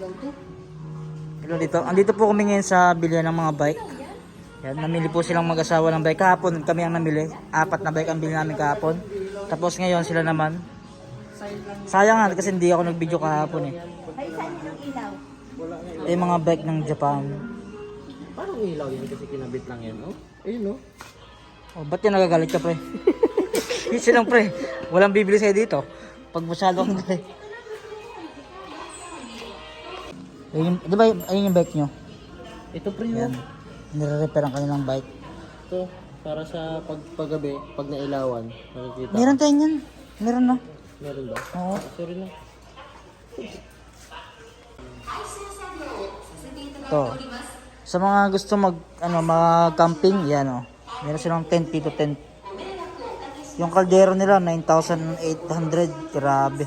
lang to. Hello dito. Andito po kami ngayon sa bilihan ng mga bike. Yan, namili po silang mag-asawa ng bike. Kahapon kami ang namili. 4 na bike ang bili namin kahapon. Tapos ngayon sila naman. Sayang nga kasi hindi ako nag-video kahapon eh. Ay, saan yung ilaw? Eh mga bike ng Japan. Parang ilaw yan kasi kinabit lang yan, oh. Ayun, oh. Oh, ba't yung nagagalit ka pre? Easy lang pre. Walang bibili sa'yo dito. Pag masyado ang galit. Ayun, di ba ayun yung bike nyo? Ito pre, Yan. oh. Nire-repair ang kanilang bike. Ito, para sa paggabi, pag nailawan, nakikita. Meron tayo yan. Meron na. Meron ba? Oo. Sorry na. Ito. Sa mga gusto mag-camping, yan oh. Meron silang tent dito, tent. Yung kaldero nila, 9,800. Grabe.